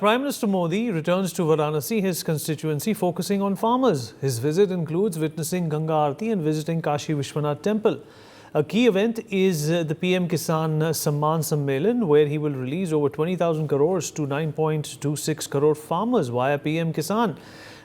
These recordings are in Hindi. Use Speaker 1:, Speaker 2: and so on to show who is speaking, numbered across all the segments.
Speaker 1: Prime Minister Modi returns to Varanasi, his constituency, focusing on farmers. His visit includes witnessing Ganga Aarti and visiting Kashi Vishwanath Temple. A key event is the PM Kisan Samman Sammelan, where he will release over 20,000 crores to 9.26 crore farmers via PM Kisan.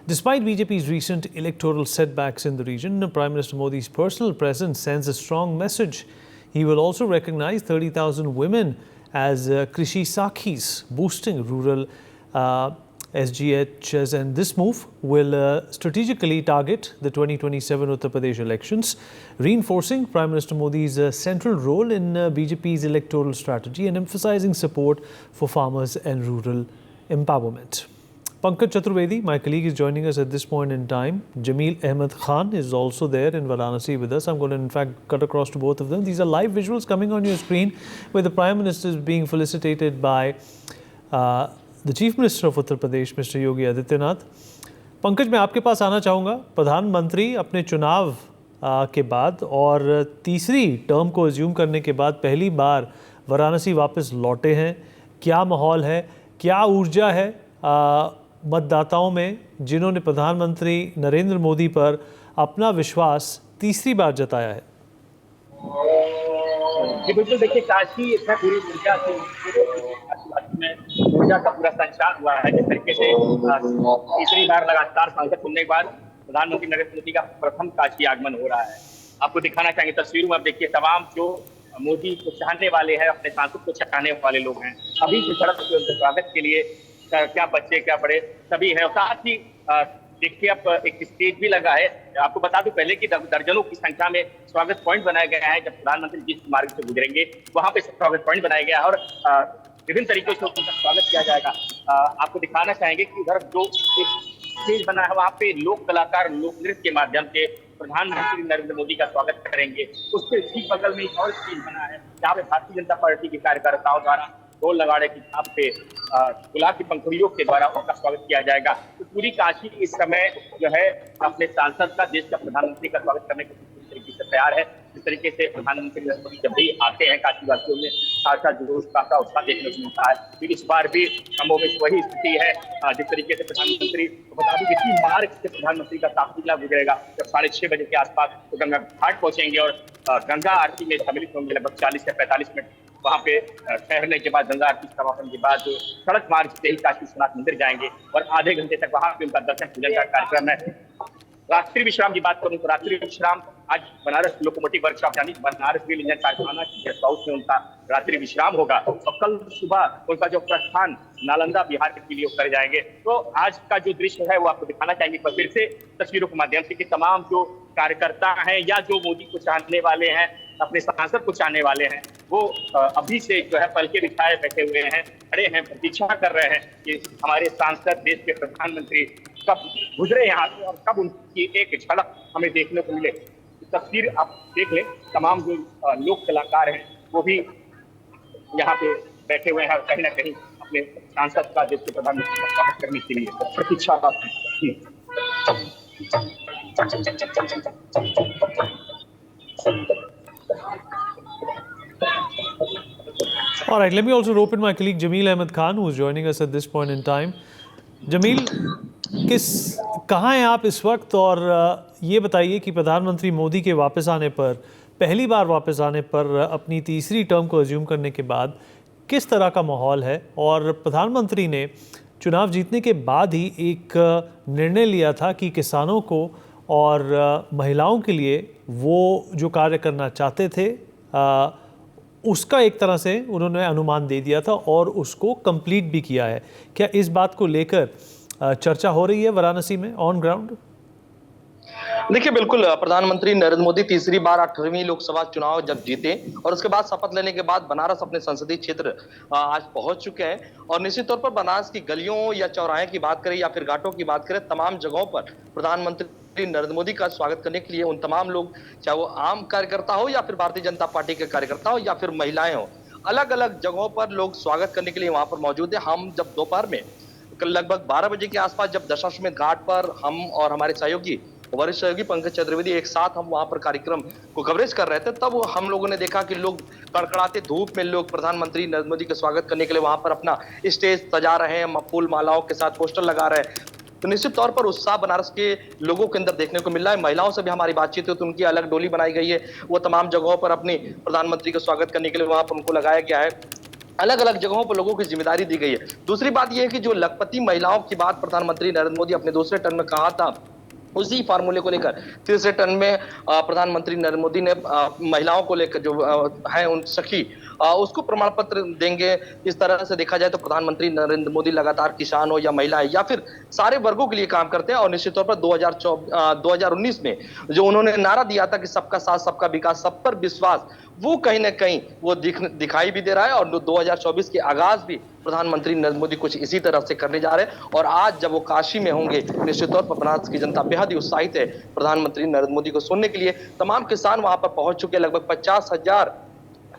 Speaker 1: Despite BJP's recent electoral setbacks in the region, Prime Minister Modi's personal presence sends a strong message. He will also recognize 30,000 women as Krishi Sakhis, boosting rural SGHs, and this move will strategically target the 2027 Uttar Pradesh elections, reinforcing Prime Minister Modi's central role in BJP's electoral strategy and emphasizing support for farmers and rural empowerment. Pankaj Chaturvedi, my colleague, is joining us at this point in time. Jameel Ahmed Khan is also there in Varanasi with us. I'm going to, in fact, cut across to both of them. These are live visuals coming on your screen where the Prime Minister is being felicitated by the Chief Minister of Uttar Pradesh, Mr. Yogi Adityanath. Pankaj, मैं आपके पास आना चाहूँगा. प्रधानमंत्री अपने चुनाव के बाद और तीसरी टर्म को अज्यूम करने के बाद पहली बार वाराणसी वापस लौटे हैं. क्या माहौल है, क्या ऊर्जा है मतदाताओं में, जिन्होंने प्रधानमंत्री नरेंद्र मोदी पर अपना विश्वास तीसरी बार जताया है?
Speaker 2: जी बिल्कुल, देखिए काशी इसमें पूरी ऊर्जा से ऊर्जा का पूरा संचार हुआ है. जिस तरीके से तीसरी बार लगातार सांसद चुनने के बाद प्रधानमंत्री नरेंद्र मोदी का प्रथम काशी आगमन हो रहा है. आपको दिखाना चाहेंगे तस्वीरों में. आप देखिए तमाम जो मोदी को चाहने वाले हैं, अपने सांसद को चाहने वाले लोग हैं, अभी जो सड़क पे उनके स्वागत के लिए क्या बच्चे क्या बड़े सभी है. और साथ ही देखिए अब एक स्टेज भी लगा है. आपको बता दूं पहले कि दर्जनों की संख्या में स्वागत पॉइंट बनाया गया है. जब प्रधानमंत्री जिस मार्ग से गुजरेंगे वहां पे स्वागत पॉइंट बनाया गया है और विभिन्न तरीकों से उनका स्वागत किया जाएगा. आपको दिखाना चाहेंगे कि उधर जो एक स्टेज बना है वहाँ पे लोक कलाकार लोक नृत्य के माध्यम से प्रधानमंत्री नरेंद्र मोदी का स्वागत करेंगे. उसके ठीक बगल में एक और स्टेज बना है जहाँ पे भारतीय जनता पार्टी के कार्यकर्ताओं द्वारा ढोल नगाड़े की छाप पे गुलाब की पंखुड़ियों के द्वारा उनका स्वागत किया जाएगा. तो पूरी काशी इस समय जो है अपने सांसद का, देश का प्रधानमंत्री का स्वागत करने के पूरी तरीके से तैयार है. जिस तरीके से प्रधानमंत्री नरेंद्र मोदी जब भी आते हैं काशीवासियों में खासा जुलूस, खासा उत्साह देखने को मिलता है. फिर इस बार भी कमोबेश वही स्थिति है. जिस तरीके से प्रधानमंत्री बता दूं इसी मार्ग से प्रधानमंत्री का काफिला गुजरेगा. जब 6:30 बजे के आसपास तो गंगा घाट पहुंचेंगे और गंगा आरती में सम्मिलित होंगे. लगभग 40 से 45 मिनट वहाँ पे ठहरने के बाद गंगा आरती समापन के बाद सड़क मार्ग से ही काशी विश्वनाथ मंदिर जाएंगे और आधे घंटे तक वहाँ पे उनका दर्शन पूजन का कार्यक्रम है. रात्रि विश्राम की बात करूं तो रात्रि विश्राम आज बनारस लोकोमोटिव वर्कशॉप यानी बनारस रेल इंजन कारखाना की गेस्ट हाउस में उनका रात्रि विश्राम होगा. और कल सुबह उनका जो प्रस्थान नालंदा बिहार के लिए कर जाएंगे. तो आज का जो दृश्य है वो आपको दिखाना चाहेंगे पर फिर से तस्वीरों के माध्यम से कि तमाम जो कार्यकर्ता हैं या जो मोदी को चाहने वाले हैं, अपने सांसद को चाहने वाले हैं, वो अभी से जो है पलके बिछाए बैठे हुए हैं, खड़े हैं, प्रतीक्षा कर रहे हैं कि हमारे सांसद, देश के प्रधानमंत्री कब गुजरे यहाँ से और कब उनकी एक झलक हमें देखने को मिले. तस्वीर आप देख लें. तमाम जो लोक कलाकार हैं वो भी यहाँ पे बैठे हुए हैं और कहीं ना कहीं अपने सांसद का, देश के प्रधानमंत्री का स्वागत करने के लिए प्रतीक्षा
Speaker 1: All right, let me also rope in my colleague Jameel Ahmed Khan, who is joining us at this point in time. Jameel, कहाँ हैं आप इस वक्त, और ये बताइए कि प्रधानमंत्री मोदी के वापस आने पर, पहली बार वापस आने पर, अपनी तीसरी टर्म को अज्यूम करने के बाद किस तरह का माहौल है? और प्रधानमंत्री ने चुनाव जीतने के बाद ही एक निर्णय लिया था कि किसानों को और महिलाओं के लिए वो जो कार्य करना चाहते थे उसका एक तरह से उन्होंने अनुमान दे दिया था और उसको कंप्लीट भी किया है. क्या इस बात को लेकर चर्चा हो रही है वाराणसी में ऑन ग्राउंड?
Speaker 3: देखिए बिल्कुल, प्रधानमंत्री नरेंद्र मोदी तीसरी बार 18वीं लोकसभा चुनाव जब जीते और उसके बाद शपथ लेने के बाद बनारस अपने संसदीय क्षेत्र आज पहुंच चुके हैं. और निश्चित तौर पर बनारस की गलियों या चौराहे की बात करें या फिर घाटों की बात करें, तमाम जगहों पर प्रधानमंत्री नरेंद्र मोदी का स्वागत करने के लिए उन तमाम लोग, चाहे वो आम कार्यकर्ता हो या फिर भारतीय जनता पार्टी के कार्यकर्ता हो या फिर महिलाएं हो, अलग अलग जगहों पर लोग स्वागत करने के लिए वहां पर मौजूद है. हम जब दोपहर में लगभग 12 बजे के आसपास जब दशाश्वमेध घाट पर हम और हमारे सहयोगी वरिष्ठ सहयोगी पंकज चतुर्वेदी एक साथ हम वहां पर कार्यक्रम को कवरेज कर रहे थे, तब हम लोगों ने देखा कि लोग कड़कड़ाते धूप में लोग प्रधानमंत्री नरेंद्र मोदी का स्वागत करने के लिए वहां पर अपना स्टेज सजा रहे हैं, फूल मालाओं के साथ पोस्टर लगा रहे हैं। तो निश्चित तौर पर उत्साह बनारस के लोगों के अंदर देखने को मिल रहा है। महिलाओं से भी हमारी बातचीत हुई तो उनकी अलग डोली बनाई गई है, वो तमाम जगहों पर अपनी प्रधानमंत्री का स्वागत करने के लिए वहां पर उनको लगाया गया है। अलग अलग जगहों पर लोगों की जिम्मेदारी दी गई है। दूसरी बात यह है कि जो लखपति महिलाओं की बात प्रधानमंत्री नरेंद्र मोदी अपने दूसरे टर्म में कहा था, उसी फार्मूले को लेकर तीसरे टर्म में प्रधानमंत्री नरेंद्र मोदी ने महिलाओं को लेकर जो है उन सखी उसको प्रमाण पत्र देंगे। इस तरह से देखा जाए तो प्रधानमंत्री नरेंद्र मोदी लगातार किसान हो या महिलाएं या फिर सारे वर्गों के लिए काम करते हैं। और निश्चित तौर पर 2019 में जो उन्होंने नारा दिया था कि सबका साथ सबका विकास सब पर विश्वास, वो कहीं ना कहीं वो दिखाई भी दे रहा है। और 2024 के आगाज भी प्रधानमंत्री नरेंद्र मोदी कुछ इसी तरह से करने जा रहे हैं। और आज जब वो काशी में होंगे, निश्चित तौर पर बनारस की जनता बेहद ही उत्साहित है प्रधानमंत्री नरेंद्र मोदी को सुनने के लिए। तमाम किसान वहां पर पहुंच चुके हैं, लगभग 50,000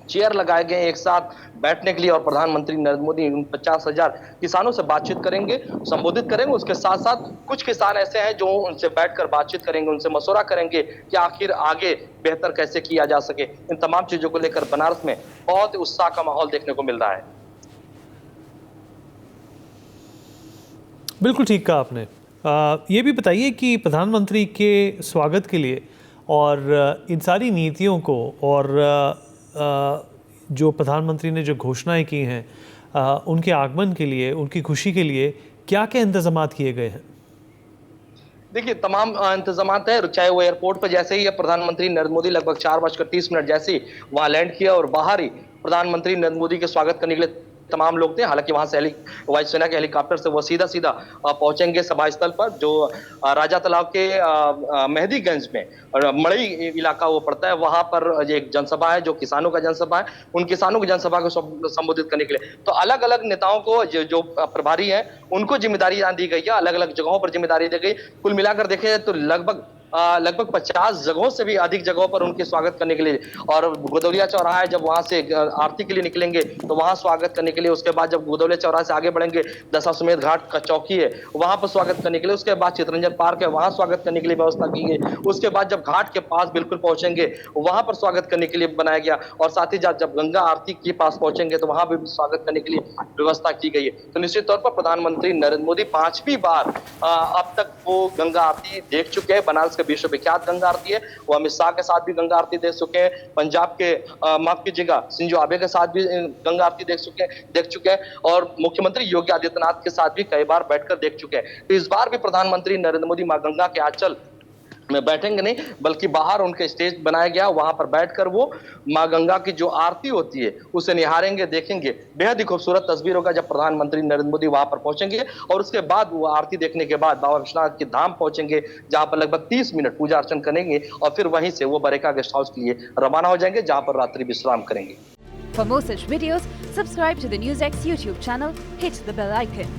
Speaker 3: चेयर लगाए गए एक साथ बैठने के लिए। और प्रधानमंत्री नरेंद्र मोदी उन 50,000 किसानों से बातचीत करेंगे, संबोधित करेंगे। उसके साथ साथ कुछ किसान ऐसे हैं जो उनसे बैठकर बातचीत करेंगे, उनसे मशवरा करेंगे कि आखिर आगे बेहतर कैसे किया जा सके। इन तमाम चीजों को लेकर बनारस में बहुत उत्साह का माहौल देखने को मिल रहा है।
Speaker 1: बिल्कुल ठीक कहा आपने। ये भी बताइए कि प्रधानमंत्री के स्वागत के लिए और इन सारी नीतियों को और जो प्रधानमंत्री ने जो घोषणाएं की हैं उनके आगमन के लिए, उनकी खुशी के लिए क्या क्या इंतजामात किए गए हैं?
Speaker 3: देखिए, तमाम इंतजामात है, चाहे वो एयरपोर्ट पर जैसे ही प्रधानमंत्री नरेंद्र मोदी लगभग 4:30 जैसे ही वहां लैंड किया और बाहर ही प्रधानमंत्री नरेंद्र मोदी के स्वागत करने के लिए तमाम लोग थे। हालांकि वहां से वायुसेना के हेलीकॉप्टर से वो सीधा पहुंचेंगे सभा स्थल पर, जो राजा तालाब के मेहदीगंज में और मड़ई इलाका वो पड़ता है। वहां पर एक जनसभा है जो किसानों का जनसभा है। उन किसानों की जनसभा को संबोधित करने के लिए तो अलग अलग नेताओं को जो प्रभारी है उनको जिम्मेदारी दी गई है, अलग अलग जगहों पर जिम्मेदारी दी गई। कुल मिलाकर देखे जाए तो लगभग 50 जगहों से भी अधिक जगहों पर उनके स्वागत करने के लिए। और गोदौलिया चौराहा है, जब वहां से आरती के लिए निकलेंगे तो वहां स्वागत करने के लिए। उसके बाद जब गोदौलिया चौराहे से आगे बढ़ेंगे, दशाश्वमेध घाट का चौकी है वहां पर स्वागत करने के लिए। उसके बाद चितरंजन पार्क है, वहां स्वागत करने के लिए व्यवस्था की गई। उसके बाद जब घाट के पास बिल्कुल पहुंचेंगे वहां पर स्वागत करने के लिए बनाया गया। और साथ ही जब गंगा आरती के पास पहुंचेंगे तो वहां भी स्वागत करने के लिए व्यवस्था की गई है। तो निश्चित तौर पर प्रधानमंत्री नरेंद्र मोदी 5वीं बार अब तक वो गंगा आरती देख चुके हैं। बनारस विश्वविख्यात गंगा आरती है, वो अमित शाह के साथ भी गंगा आरती देख चुके हैं। पंजाब के माफ कीजिएगा शिंजो आबे के साथ भी गंगा आरती देख चुके हैं। और मुख्यमंत्री योगी आदित्यनाथ के साथ भी कई बार बैठकर देख चुके हैं। तो इस बार भी प्रधानमंत्री नरेंद्र मोदी मां गंगा के आंचल में बैठेंगे नहीं, बल्कि बाहर उनके स्टेज बनाया गया, वहां पर बैठकर वो मां गंगा की जो आरती होती है उसे निहारेंगे, देखेंगे। बेहद ही खूबसूरत तस्वीर होगा जब प्रधानमंत्री नरेंद्र मोदी वहां पर पहुंचेंगे। और उसके बाद वो आरती देखने के बाद बाबा विश्वनाथ के धाम पहुंचेंगे, जहां पर लगभग 30 मिनट पूजा अर्चन करेंगे। और फिर वहीं से वो बरेका गेस्ट हाउस के लिए रवाना हो जाएंगे, जहां पर रात्रि विश्राम करेंगे।
Speaker 4: For more such videos, subscribe to the NewsX YouTube channel, hit the bell icon.